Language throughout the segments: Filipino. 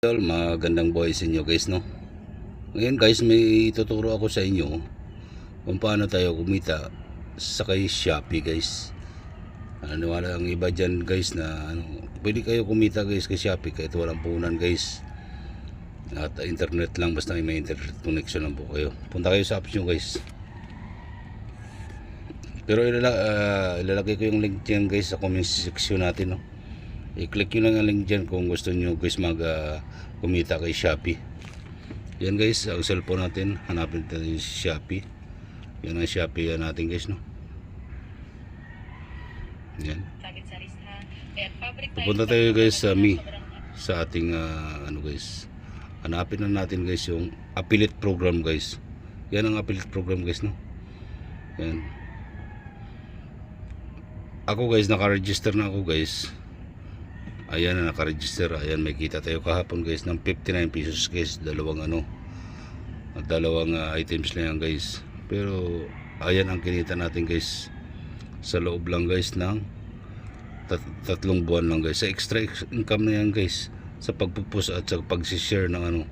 Magandang buhay sa inyo guys, no? Ngayon guys, may ituturo ako sa inyo kung paano tayo kumita sa kay Shopee guys. Wala ang iba dyan guys na pwede kayo kumita guys kay Shopee kahit walang puhunan guys. At internet lang, basta may internet connection lang po kayo. Punta kayo sa apps nyo guys. Pero ilalagay ko yung link dyan guys sa comment section natin, no? I-click nyo lang ang link dyan kung gusto nyo guys kumita kay Shopee. Yan guys, ang cellphone natin, hanapin natin yung Shopee. Yan ang Shopee natin guys, no? Yan. Pupunta tayo guys sa sa ating guys. Hanapin na natin guys yung affiliate program guys. Yan ang affiliate program guys, no? Yan. Ako guys, naka-register na ako guys. Ayan na, naka-register. Ayan, may kita tayo kahapon guys ng 59 pesos guys. Dalawang items lang yan guys. Pero ayan ang kinita natin guys sa loob lang guys ng tatlong buwan lang guys. Sa extra income na yan guys, sa pagpupost at sa pag-share ng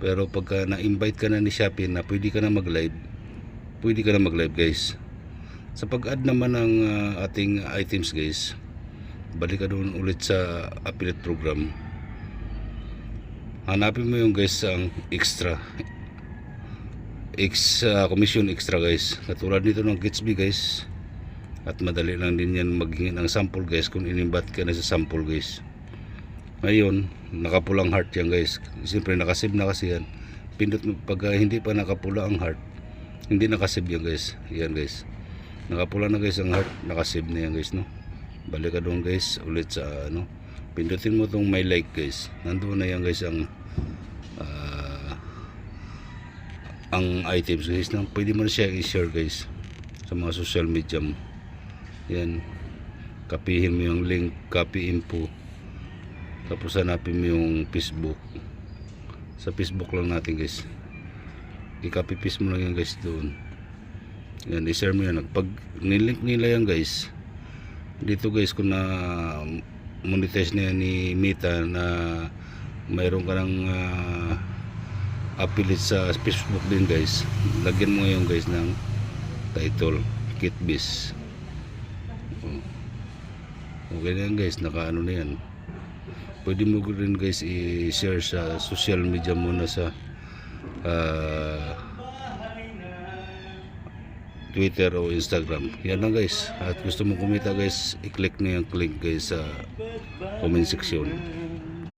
Pero pagka na-invite ka na ni Shopee na pwede ka na mag-live guys. Sa pag-add naman ng ating items guys, balik ka doon ulit sa affiliate program. Hanapin mo yung guys ang extra commission extra guys. Katulad nito ng Getsby guys. At madali lang din yan maghingi ng sample guys kung inimbat ka na sa sample guys. Ngayon, nakapulang heart yan guys. Siyempre nakasave na kasi yan. Pindot mo pag hindi pa nakapula ang heart, hindi nakasave yan guys. Yan guys. Nakapula na guys ang heart, nakasave na yan guys, no? Balik ka doon guys ulit sa pindutin mo tong my like guys. Nandoon na yan guys ang items guys na pwede mo na siya i-share guys sa mga social media mo. Yan, kapihin mo yung link, copy info, tapos hanapin mo yung Facebook. Sa Facebook lang natin guys, i-copy paste mo lang yan guys doon. Yan, i-share mo yan. Pag nilink nila yan guys dito guys, kung na monetize na ni Meta na mayroon ka ng affiliate sa Facebook din guys, lagyan mo yung guys ng title KitBiz. Okay na yan guys, nakaano na yan. Pwede mo rin guys i-share sa social media mo na sa Twitter o Instagram. Yan lang guys. At gusto mo kumita guys, i-click na yung link guys sa comment section.